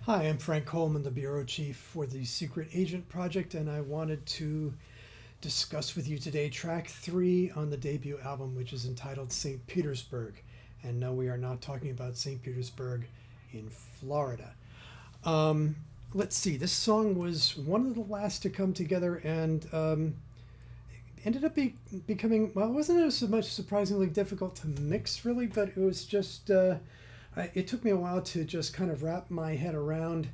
Hi, I'm Frank Coleman, the Bureau Chief for the Secret Agent Project, and I wanted to discuss with you today track 3 on the debut album, which is entitled St. Petersburg. And no, we are not talking about St. Petersburg in Florida. Um, let's see, this song was one of the last to come together and ended up becoming, well, it wasn't so much surprisingly difficult to mix, really, but it was just. It took me a while to just kind of wrap my head around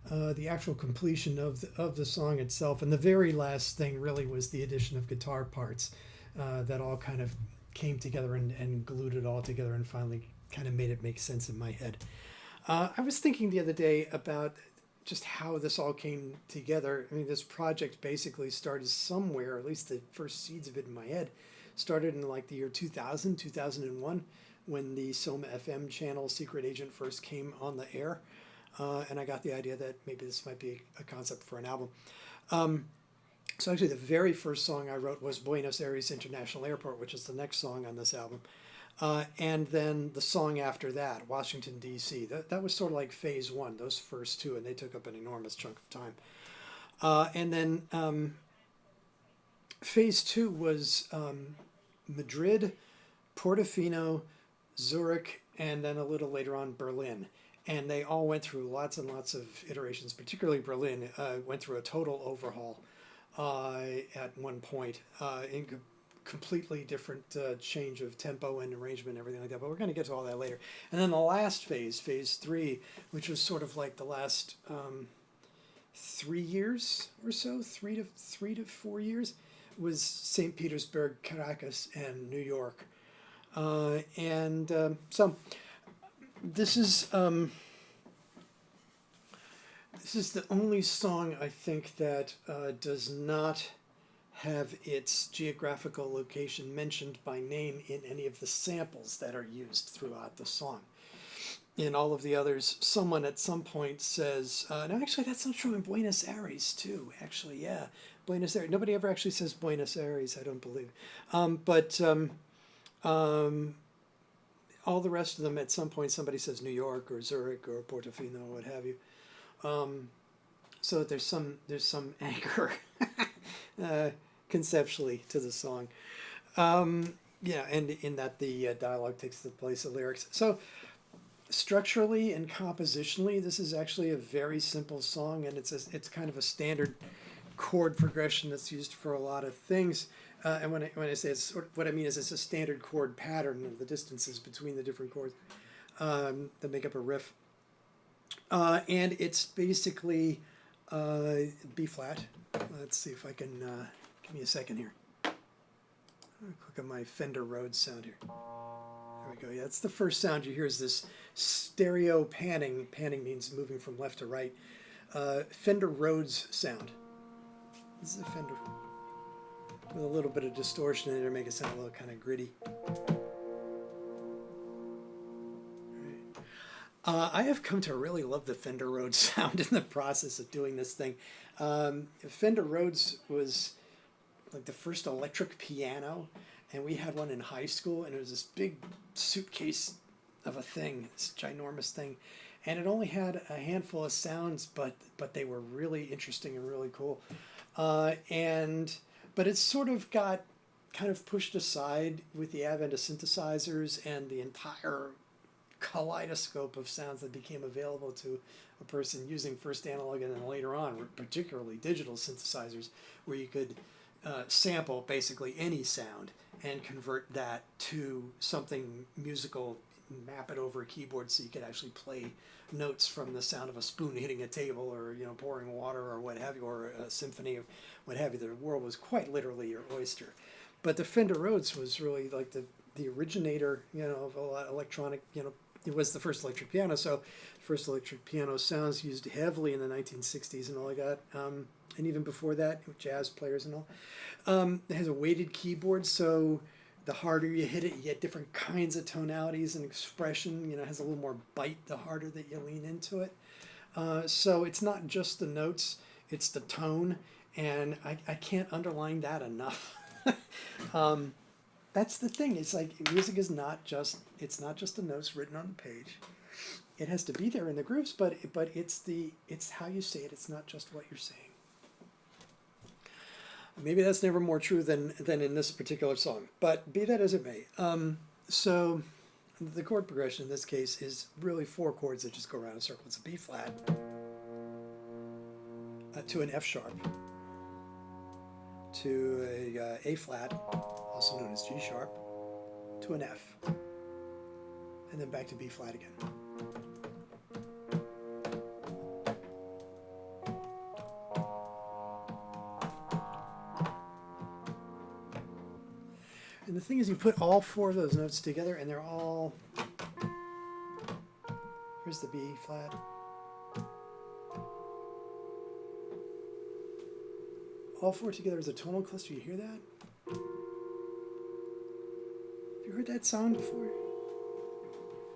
the actual completion of the song itself. And the very last thing really was the addition of guitar parts that all kind of came together and glued it all together and finally kind of made it make sense in my head. I was thinking the other day about just how this all came together. I mean, this project basically started somewhere, at least the first seeds of it in my head, started in like the year 2000, 2001, when the Soma FM channel Secret Agent first came on the air. And I got the idea that maybe this might be a concept for an album. Um, so actually, the very first song I wrote was Buenos Aires International Airport, which is the next song on this album. And then the song after that, Washington, D.C., that was sort of like phase one, those first two, and they took up an enormous chunk of time. And then phase two was Madrid, Portofino, Zurich, and then a little later on Berlin. And they all went through lots and lots of iterations, particularly Berlin went through a total overhaul at one point in completely different change of tempo and arrangement and everything like that. But we're going to get to all that later. And then the last phase, phase three, which was sort of like the last 3 years or so, 3 to 4 years, was St. Petersburg, Caracas, and New York. So this is this is the only song I think that does not have its geographical location mentioned by name in any of the samples that are used throughout the song. In all of the others, someone at some point says, no, actually, that's not true in Buenos Aires, too. Actually, yeah, Buenos Aires. Nobody ever actually says Buenos Aires, I don't believe. But all the rest of them, at some point, somebody says New York or Zurich or Portofino or what have you. So there's some anchor conceptually to the song. Yeah, and in that the dialogue takes the place of lyrics. So structurally and compositionally, this is actually a very simple song, and it's kind of a standard chord progression that's used for a lot of things. And when I say it's what I mean is it's a standard chord pattern of the distances between the different chords that make up a riff. And it's basically B flat. Let's see if I can give me a second here. Click on my Fender Rhodes sound here. There we go. Yeah, that's the first sound you hear is this stereo panning. Panning means moving from left to right. Fender Rhodes sound. This is a Fender with a little bit of distortion in it to make it sound a little kind of gritty. I have come to really love the Fender Rhodes sound in the process of doing this thing. Fender Rhodes was like the first electric piano, and we had one in high school, and it was this big suitcase of a thing, this ginormous thing, and it only had a handful of sounds, but they were really interesting and really cool. But it's sort of got kind of pushed aside with the advent of synthesizers and the entire kaleidoscope of sounds that became available to a person using first analog and then later on, particularly digital synthesizers, where you could sample basically any sound and convert that to something musical, map it over a keyboard so you could actually play notes from the sound of a spoon hitting a table or pouring water or what have you, or a symphony of what have you. The world was quite literally your oyster. But the Fender Rhodes was really like the originator, of a lot of electronic, it was the first electric piano. So first electric piano sounds used heavily in the 1960s and all of that. And even before that, jazz players and all. It has a weighted keyboard, so the harder you hit it, you get different kinds of tonalities and expression. It has a little more bite the harder that you lean into it. So it's not just the notes, it's the tone, and I can't underline that enough. That's the thing. It's like music is not just the notes written on the page. it has to be there in the grooves, but it's how you say it. It's not just what you're saying. Maybe that's never more true than in this particular song, but be that as it may. So the chord progression in this case is really 4 chords that just go around in a circle. It's a B flat to an F sharp to a flat, also known as G sharp, to an F, and then back to B flat again. And the thing is, you put all 4 of those notes together, and they're all... Here's the B flat. All 4 together is a tonal cluster. You hear that? Have you heard that sound before?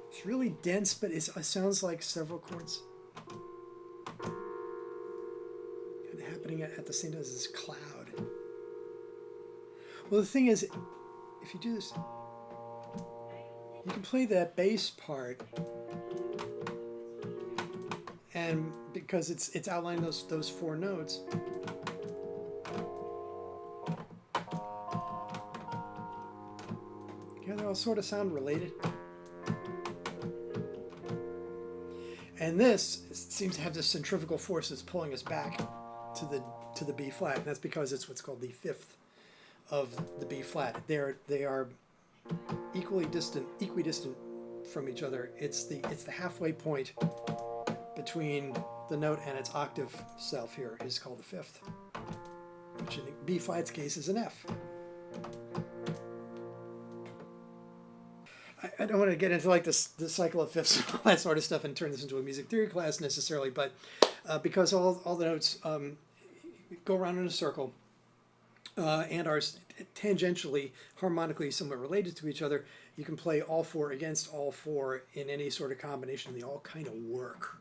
It's really dense, but it sounds like several chords kind of happening at the same time as this cloud. Well, the thing is, if you do this, you can play that bass part, and because it's outlining those 4 notes. Yeah, they all sort of sound related. And this seems to have this centrifugal force that's pulling us back to the B flat, and that's because it's what's called the 5th of the B flat. They are equidistant from each other. It's the halfway point between the note and its octave self here is called the 5th, which in the B flat's case is an F. I don't want to get into like the cycle of fifths and all that sort of stuff and turn this into a music theory class necessarily, but because all the notes go around in a circle and are tangentially, harmonically somewhat related to each other, you can play all 4 against all 4 in any sort of combination. They all kind of work.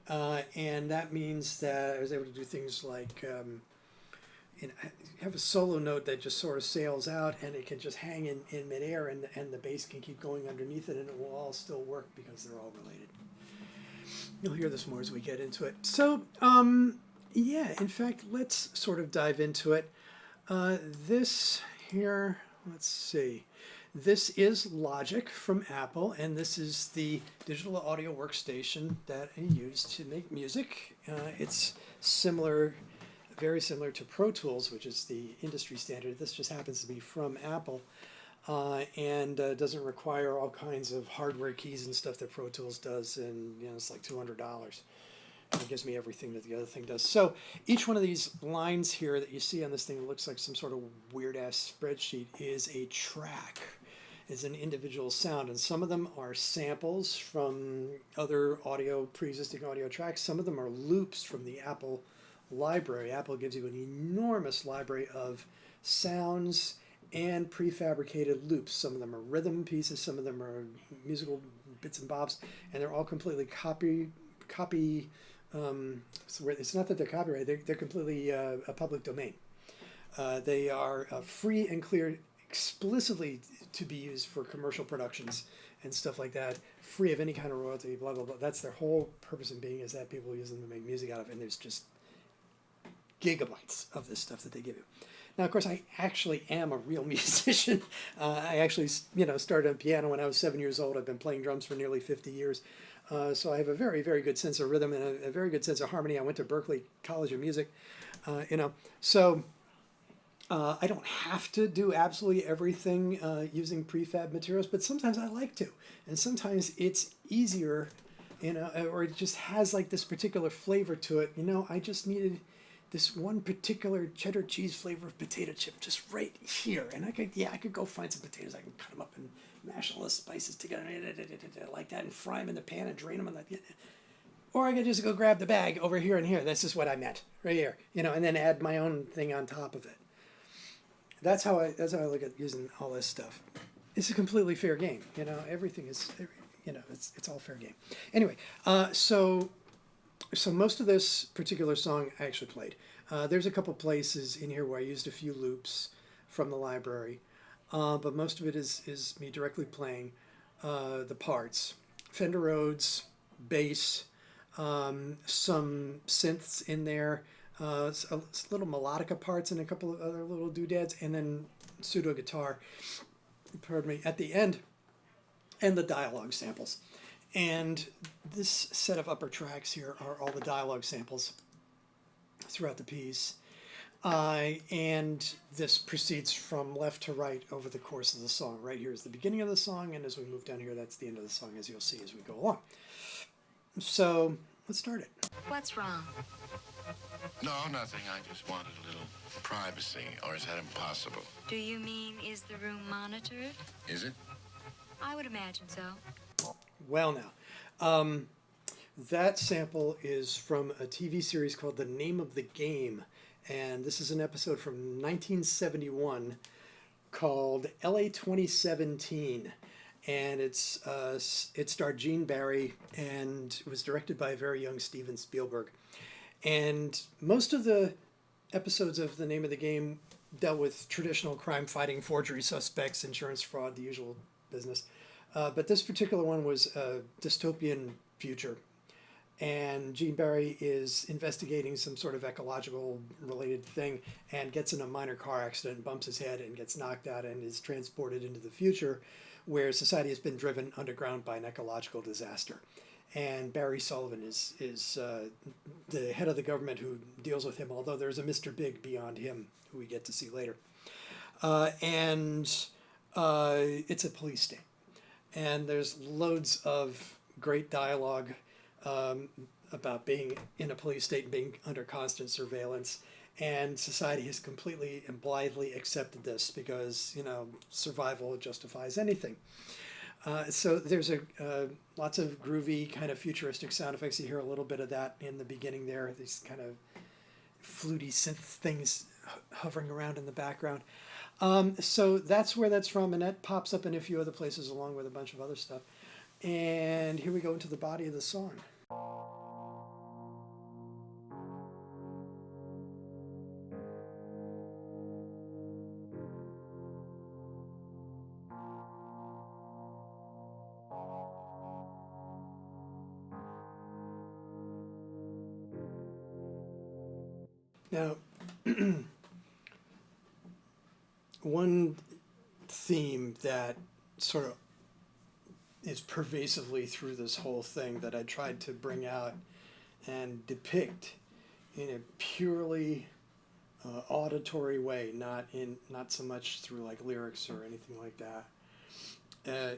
And that means that I was able to do things like have a solo note that just sort of sails out, and it can just hang in midair, and the bass can keep going underneath it, and it will all still work because they're all related. You'll hear this more as we get into it. So, yeah, in fact, let's sort of dive into it. This here, let's see. This is Logic from Apple, and this is the digital audio workstation that I use to make music. It's very similar to Pro Tools, which is the industry standard. This just happens to be from Apple, and doesn't require all kinds of hardware keys and stuff that Pro Tools does, and it's like $200. It gives me everything that the other thing does. So each one of these lines here that you see on this thing that looks like some sort of weird-ass spreadsheet is a track, is an individual sound, and some of them are samples from other pre-existing audio tracks. Some of them are loops from the Apple library. Apple gives you an enormous library of sounds and prefabricated loops. Some of them are rhythm pieces, some of them are musical bits and bobs, and they're all completely so it's not that they're copyrighted, they're completely a public domain. They are free and clear explicitly to be used for commercial productions and stuff like that, free of any kind of royalty, blah, blah, blah. That's their whole purpose in being, is that people use them to make music out of, and there's just gigabytes of this stuff that they give you. Now, of course, I actually am a real musician. I actually, started on piano when I was 7 years old. I've been playing drums for nearly 50 years. So I have a very, very good sense of rhythm and a very good sense of harmony. I went to Berklee College of Music, So I don't have to do absolutely everything using prefab materials, but sometimes I like to. And sometimes it's easier, or it just has like this particular flavor to it. I just needed this one particular cheddar cheese flavor of potato chip just right here. And I could go find some potatoes. I can cut them up and mash all the spices together like that and fry them in the pan and drain them. Or I could just go grab the bag over here and here. This is what I meant right here, and then add my own thing on top of it. That's how I look at using all this stuff. It's a completely fair game. Everything is, it's all fair game. Anyway, so most of this particular song I actually played. There's a couple places in here where I used a few loops from the library, but most of it is me directly playing the parts. Fender Rhodes, bass, some synths in there, little melodica parts and a couple of other little doodads, and then pseudo guitar, pardon me, at the end, and the dialogue samples. And this set of upper tracks here are all the dialogue samples throughout the piece. And this proceeds from left to right over the course of the song. Right here is the beginning of the song, and as we move down here, that's the end of the song, as you'll see as we go along. So let's start it. What's wrong? No, nothing. I just wanted a little privacy, or is that impossible? Do you mean, is the room monitored? Is it? I would imagine so. Well, now, that sample is from a TV series called The Name of the Game, and this is an episode from 1971 called LA 2017, and it starred Gene Barry, and it was directed by a very young Steven Spielberg. And most of the episodes of The Name of the Game dealt with traditional crime fighting, forgery suspects, insurance fraud, the usual business. But this particular one was a dystopian future. And Gene Barry is investigating some sort of ecological related thing and gets in a minor car accident, bumps his head and gets knocked out and is transported into the future where society has been driven underground by an ecological disaster. And Barry Sullivan is the head of the government who deals with him, although there's a Mr. Big beyond him who we get to see later. It's a police state. And there's loads of great dialogue about being in a police state and being under constant surveillance. And society has completely and blithely accepted this because, survival justifies anything. So there's lots of groovy kind of futuristic sound effects. You hear a little bit of that in the beginning there, these kind of fluty synth things hovering around in the background. So that's where that's from, and that pops up in a few other places along with a bunch of other stuff. And here we go into the body of the song. Now, one theme that sort of is pervasively through this whole thing that I tried to bring out and depict in a purely auditory way, not so much through like lyrics or anything like that,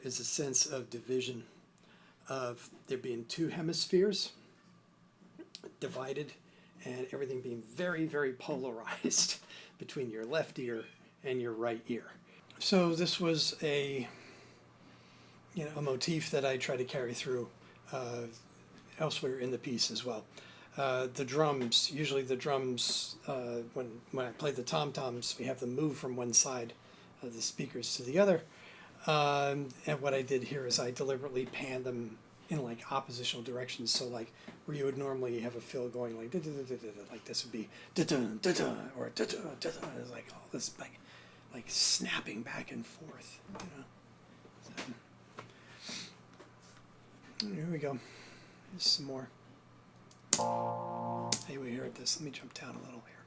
is a sense of division, of there being two hemispheres divided and everything being very, very polarized between your left ear and your right ear. So this was a motif that I try to carry through elsewhere in the piece as well. The drums, usually when I play the tom-toms, we have them move from one side of the speakers to the other. And what I did here is I deliberately panned them in like oppositional directions. So like where you would normally have a fill going like like this would be or it's like all this like snapping back and forth, So here we go. Here's some more. Hey, we heard this. Let me jump down a little here.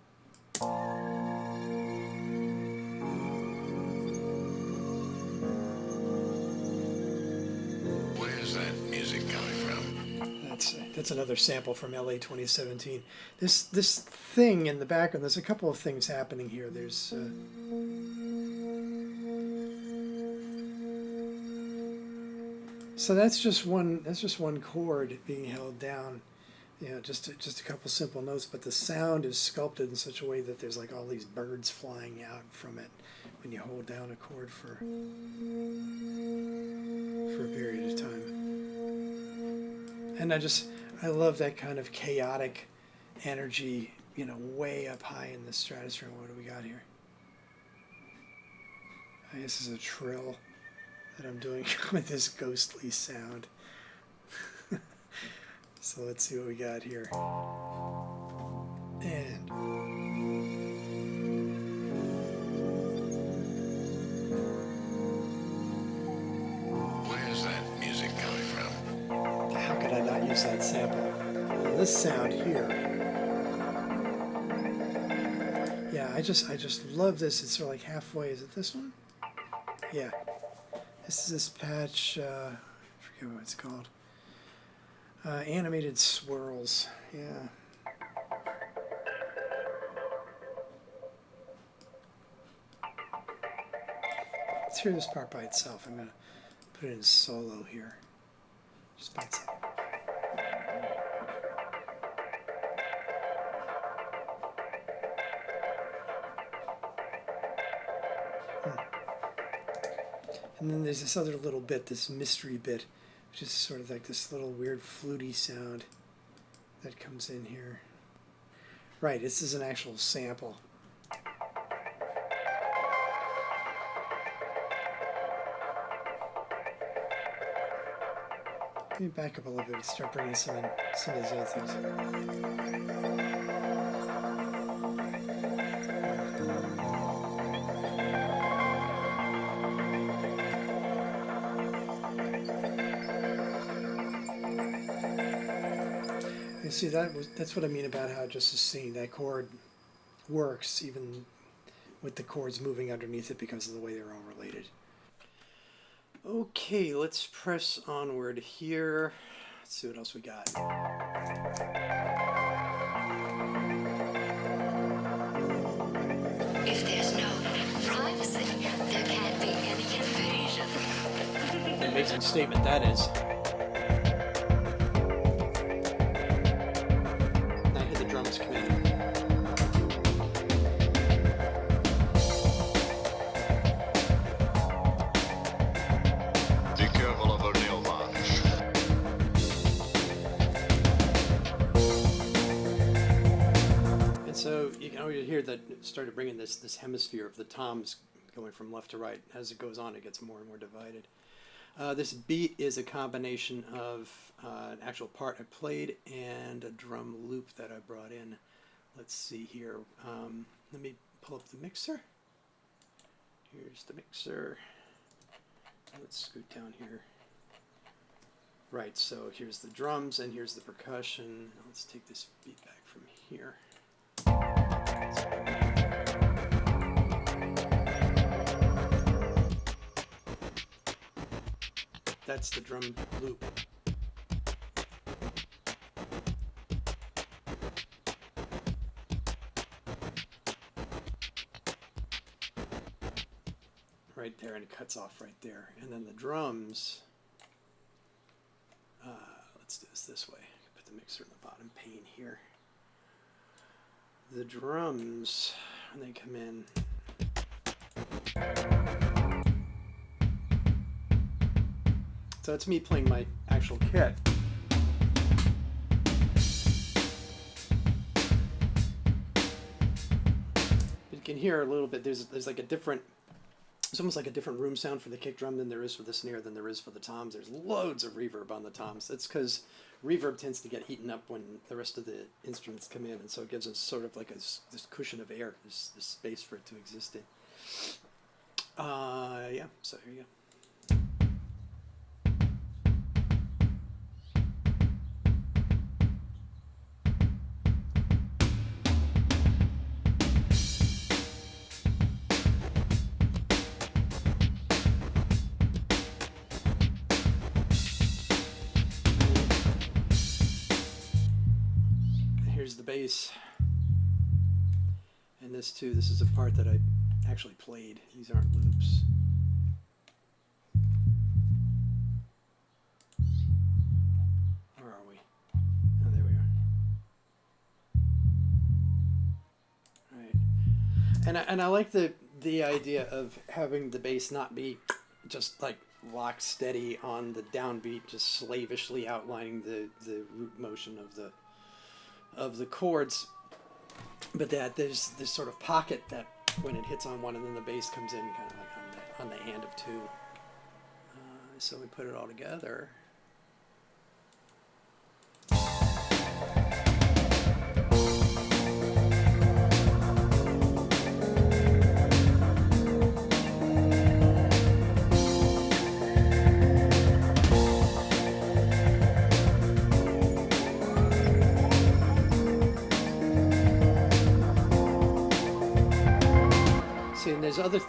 Where's that music coming from? That's another sample from LA 2017. This thing in the background, there's a couple of things happening here. There's so that's just one chord being held down, just a couple simple notes, but the sound is sculpted in such a way that there's like all these birds flying out from it when you hold down a chord for a period of time. And I love that kind of chaotic energy, way up high in the stratosphere. What do we got here? I guess this is a trill that I'm doing with this ghostly sound. So let's see what we got here. And Where's that music coming from? how could I not use that sample. And this sound here, yeah, I just love this. It's sort of like halfway. Is it this one? Yeah. This is this patch, I forget what it's called. Animated swirls, yeah. Let's hear this part by itself. I'm going to put it in solo here, just by itself. And then there's this other little bit, this mystery bit, which is sort of like this little weird fluty sound that comes in here. Right, this is an actual sample. Let me back up a little bit and start bringing some of these other things. You see, that's what I mean about how just seeing that chord works, even with the chords moving underneath it because of the way they're all related. Okay, let's press onward here. Let's see what else we got. If there's no privacy, there can't be any invasion. Amazing statement that is. Now hear the drums come in. So you can already hear that it started bringing this hemisphere of the toms going from left to right. As it goes on, it gets more and more divided. This beat is a combination of an actual part I played and a drum loop that I brought in. Let's see here. Let me pull up the mixer. Here's the mixer. Let's scoot down here. Right, so here's the drums and here's the percussion. Let's take this beat back from here. That's the drum loop. Right there, and it cuts off right there. And then the drums, let's do this way. Put the mixer in the bottom pane here. The drums, when they come in, so it's me playing my actual kit. But you can hear a little bit, there's like a different, it's almost like a different room sound for the kick drum than there is for the snare than there is for the toms. There's loads of reverb on the toms. That's because reverb tends to get eaten up when the rest of the instruments come in, and so it gives us sort of like this cushion of air, this space for it to exist in. Yeah, so here you go. Here's the bass, and this too, this is a part that I actually played. These aren't loops. Where are we? Oh, there we are. Right. And I like the idea of having the bass not be just like lock steady on the downbeat, just slavishly outlining the root motion of the chords, but that there's this sort of pocket that when it hits on one and then the bass comes in kind of like on the hand of two. So we put it all together.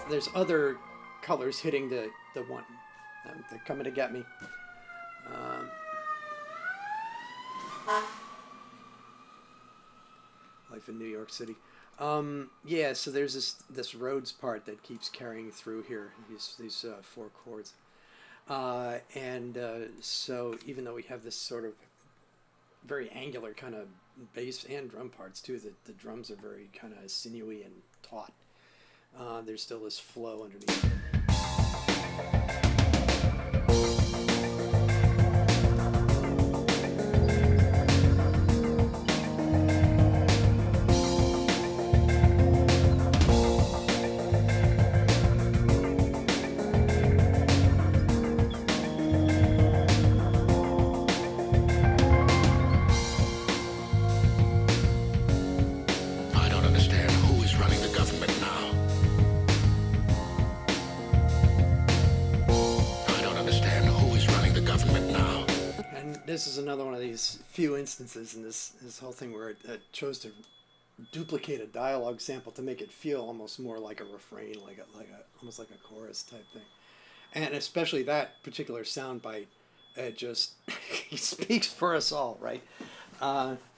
there's other colors hitting the one. They're coming to get me. Life in New York City. Yeah, so there's this Rhodes part that keeps carrying through here. These 4 chords, so even though we have this sort of very angular kind of bass and drum parts too, the drums are very kind of sinewy and taut. There's still this flow underneath it. I don't understand who is running the government now. I don't understand who is running the government now. And this is another one of these few instances in this whole thing where it chose to duplicate a dialogue sample to make it feel almost more like a refrain, almost like a chorus type thing. And especially that particular sound bite, it just speaks for us all, right?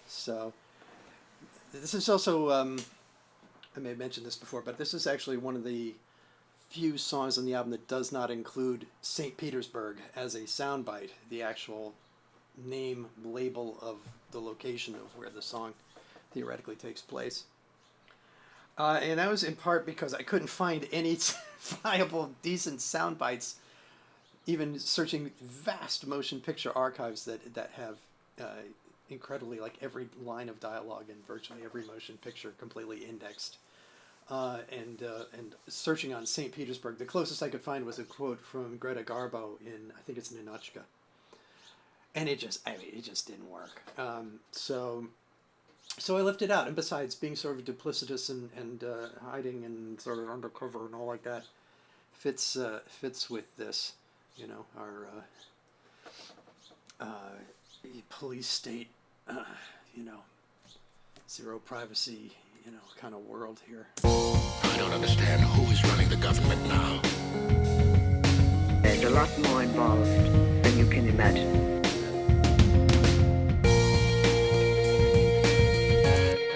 So this is also, I may have mentioned this before, but this is actually one of the few songs on the album that does not include St. Petersburg as a soundbite, the actual name label of the location of where the song theoretically takes place. And that was in part because I couldn't find any viable, decent sound bites, even searching vast motion picture archives that have incredibly, like, every line of dialogue in virtually every motion picture completely indexed. And searching on St. Petersburg, the closest I could find was a quote from Greta Garbo in, I think it's Ninotchka. And it just didn't work. So I left it out. And besides, being sort of duplicitous and hiding and sort of undercover and all like that fits with this, our police state, zero privacy, kind of world here. I don't understand who is running the government now. There's a lot more involved than you can imagine.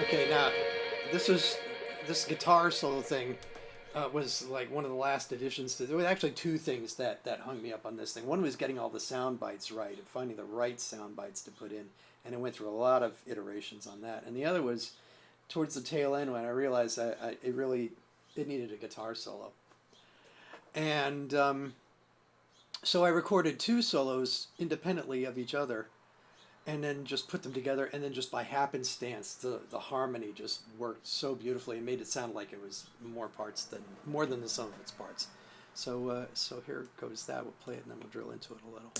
Okay, now this guitar solo thing was like one of the last additions to. There were actually 2 things that hung me up on this thing. One was getting all the sound bites right and finding the right sound bites to put in, and I went through a lot of iterations on that. And the other was towards the tail end when I realized it needed a guitar solo. And so I recorded 2 solos independently of each other, and then just put them together, and then just by happenstance, the harmony just worked so beautifully and made it sound like it was more than the sum of its parts. So here goes that. We'll play it and then we'll drill into it a little.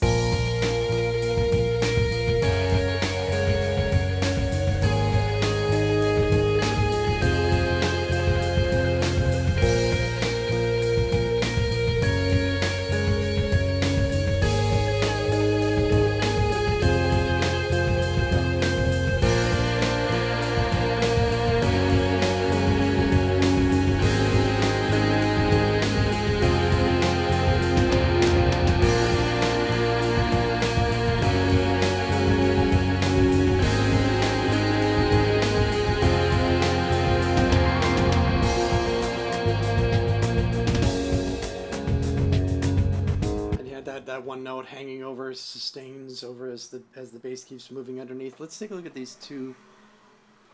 That one note hanging over sustains over as the bass keeps moving underneath. Let's take a look at these 2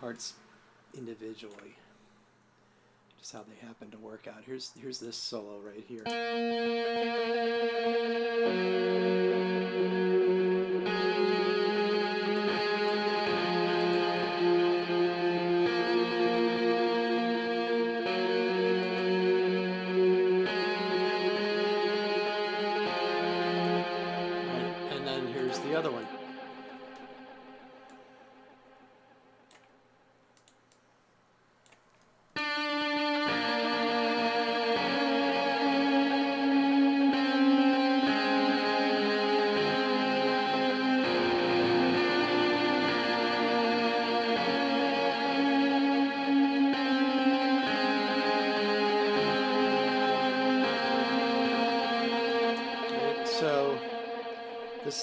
parts individually, just how they happen to work out. Here's this solo right here. The other one.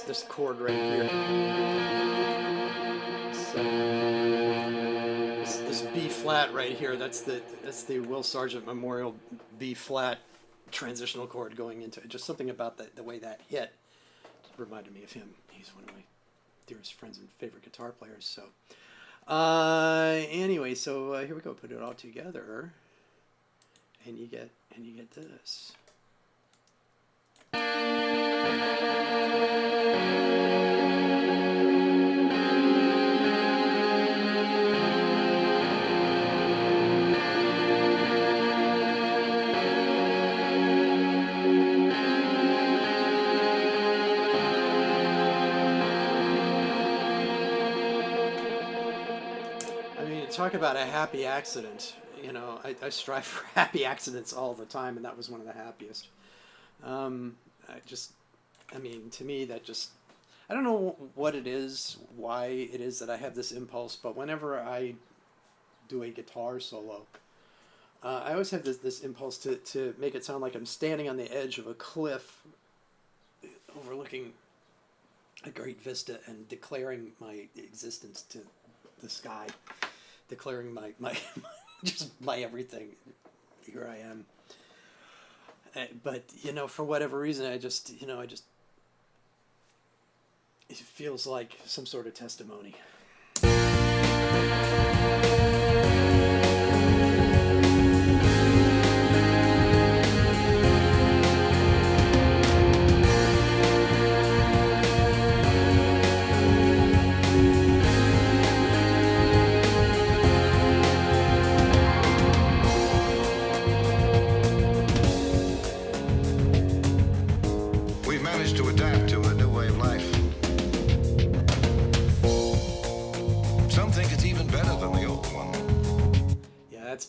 this chord right here. So this B flat right here. That's the Will Sargent Memorial B flat transitional chord going into it. Just something about the way that hit reminded me of him. He's one of my dearest friends and favorite guitar players. So anyway, so here we go. Put it all together, and you get this. Talk about a happy accident. You know, I strive for happy accidents all the time, and that was one of the happiest. To me, that just, I don't know what it is, why it is that I have this impulse, but whenever I do a guitar solo, I always have this impulse to make it sound like I'm standing on the edge of a cliff overlooking a great vista and declaring my existence to the sky. Declaring my just my everything. Here I am. But for whatever reason, it feels like some sort of testimony.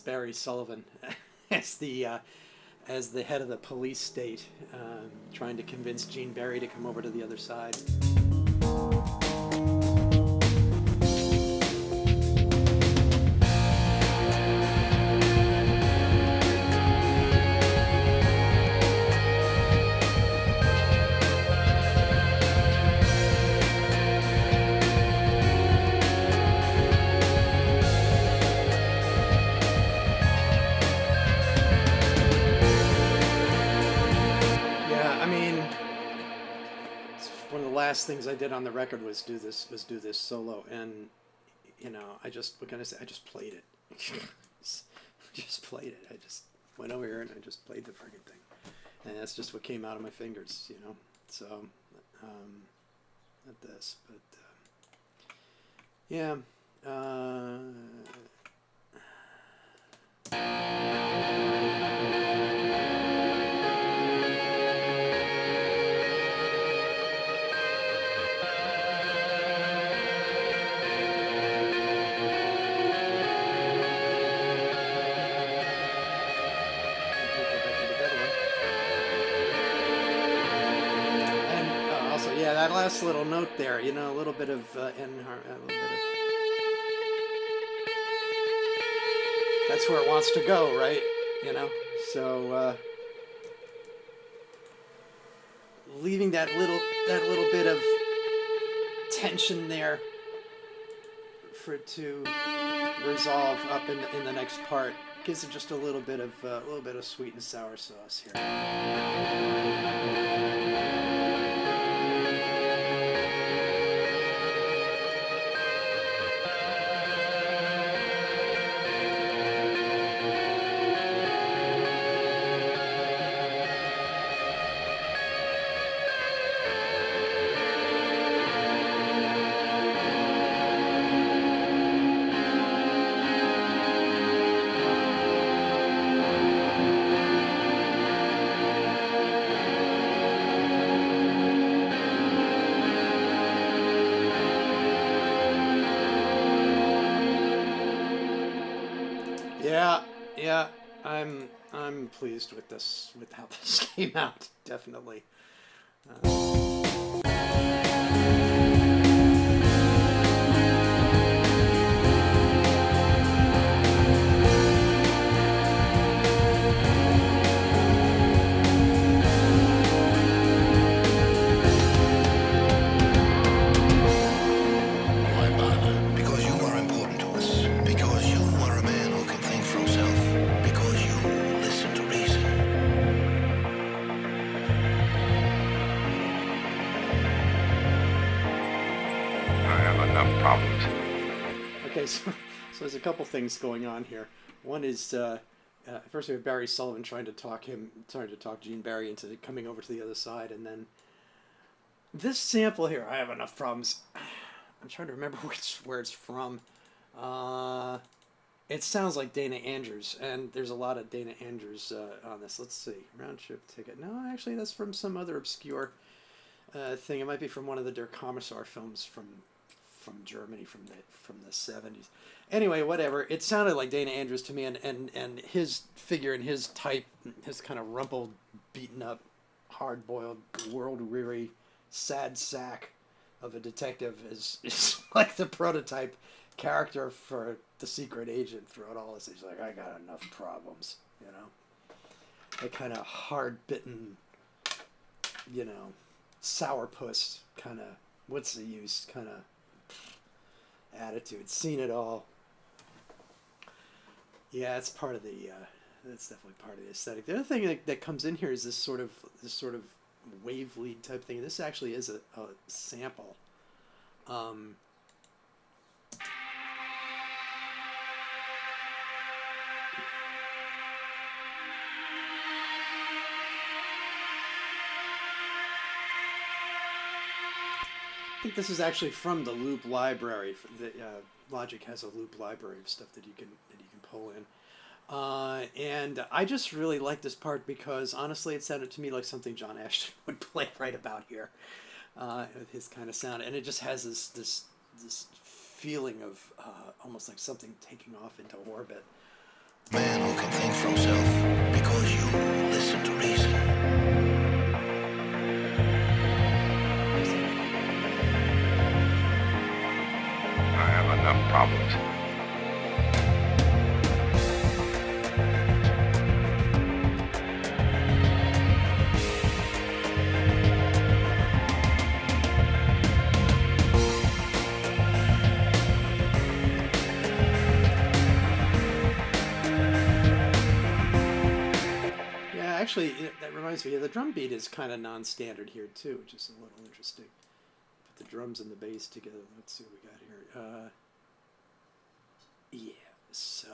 Barry Sullivan as the head of the police state, trying to convince Gene Barry to come over to the other side. Last things I did on the record was do this solo, and I just played it. just played it. I just went over here and I just played the friggin' thing, and that's just what came out of my fingers, So, not this, but yeah. That last little note there, a little bit of a little bit of. That's where it wants to go, right? So leaving that little bit of tension there for it to resolve up in the next part gives it just a little bit of sweet and sour sauce here. Yeah, I'm pleased with how this came out, definitely. Okay, so there's a couple things going on here. One is first we have Barry Sullivan trying to talk Gene Barry into coming over to the other side, and then this sample here. I have enough problems. I'm trying to remember where it's from. It sounds like Dana Andrews, and there's a lot of Dana Andrews on this. Let's see, round trip ticket. No, actually, that's from some other obscure thing. It might be from one of the Der Kommissar films from Germany from the 70s. Anyway, whatever. It sounded like Dana Andrews to me, and his figure and his type, his kind of rumpled, beaten up, hard boiled, world weary, sad sack of a detective is like the prototype character for the secret agent throughout all this. He's like, I got enough problems, you know. That kind of hard bitten, you know, sourpuss kind of what's the use kind of attitude. Seen it all. Yeah, it's part of the. That's definitely part of the aesthetic. The other thing that comes in here is this sort of wave lead type thing. This actually is a sample. I think this is actually from the loop library. Logic has a loop library of stuff that you can pull in. And I just really like this part because honestly it sounded to me like something John Ashton would play right about here with his kind of sound, and it just has this feeling of almost like something taking off into orbit. Man who can think for himself because you listen to reason. I have enough problems. Actually, that reminds me, the drum beat is kind of non-standard here too, which is a little interesting. Put the drums and the bass together. Let's see what we got here. Yeah, so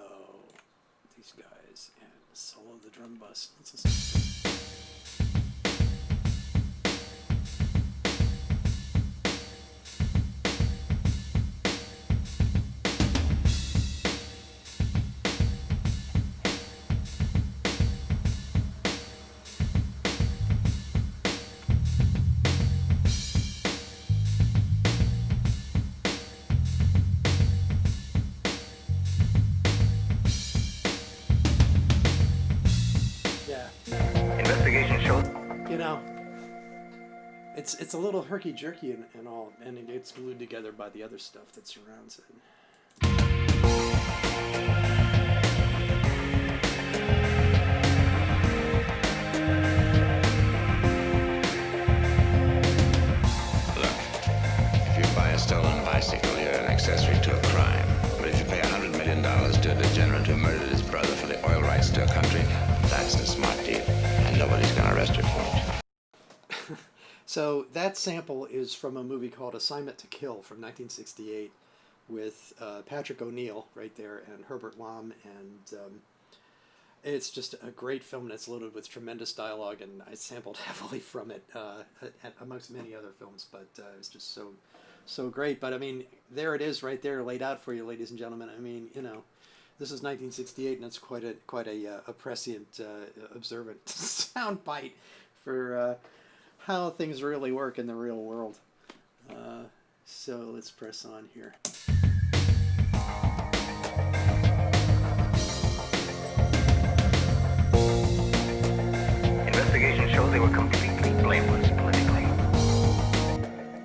these guys and solo the drum bus. Let's listen. It's a little herky-jerky and all, and it gets glued together by the other stuff that surrounds it. Look, if you buy a stolen bicycle, you're an accessory to a crime. But if you pay $100 million to a degenerate who murdered his brother for the oil rights to a country, that's a smart deal, and nobody's gonna arrest you for it. So that sample is from a movie called Assignment to Kill from 1968 with Patrick O'Neill right there and Herbert Lom, and it's just a great film, and it's loaded with tremendous dialogue, and I sampled heavily from it amongst many other films, but it was just so great. But I mean, there it is right there laid out for you, ladies and gentlemen. I mean, you know, this is 1968, and it's quite a prescient, observant sound bite for how things really work in the real world. So let's press on here. Investigation showed they were completely blameless politically.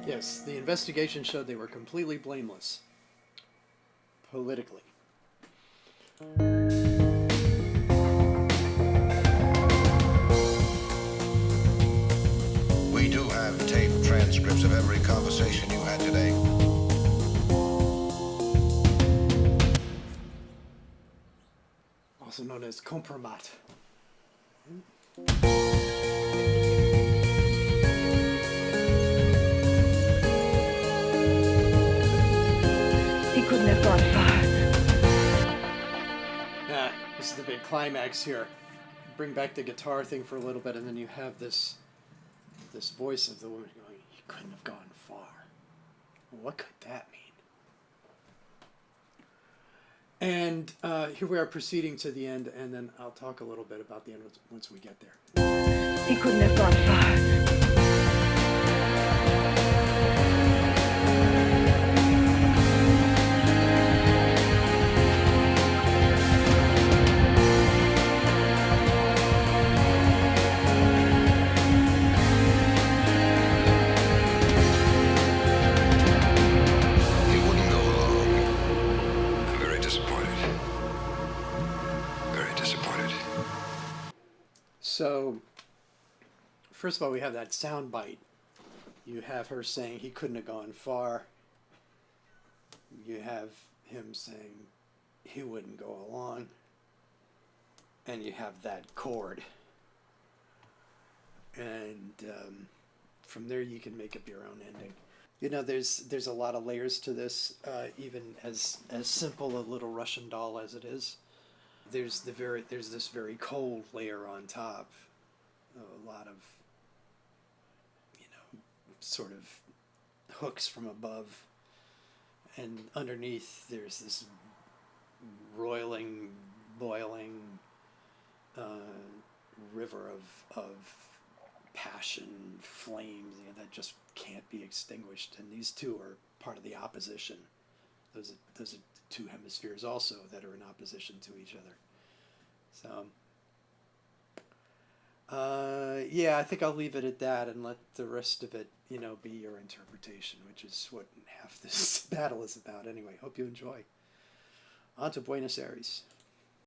Yes, the investigation showed they were completely blameless politically. We do have taped transcripts of every conversation you had today. Also known as compromat. He couldn't have have gone far. Yeah, this is the big climax here. Bring back the guitar thing for a little bit, and then you have this voice of the woman going, "He couldn't have gone far." What could that mean? And here we are proceeding to the end, and then I'll talk a little bit about the end once we get there. He couldn't have gone far. He wouldn't go alone. I'm very disappointed. Very disappointed. So, first of all, we have that sound bite. You have her saying he couldn't have gone far. You have him saying he wouldn't go along. And you have that chord. And from there you can make up your own ending. You know, there's a lot of layers to this, even as simple a Little Russian Doll as it is. There's this very cold layer on top. A lot of, you know, sort of hooks from above. And underneath there's this roiling, boiling river of passion, flames, you know, that just can't be extinguished. And these two are part of the opposition. Those are two hemispheres also that are in opposition to each other. So, yeah, I think I'll leave it at that and let the rest of it, you know, be your interpretation, which is what half this battle is about anyway. Hope you enjoy. On to Buenos Aires.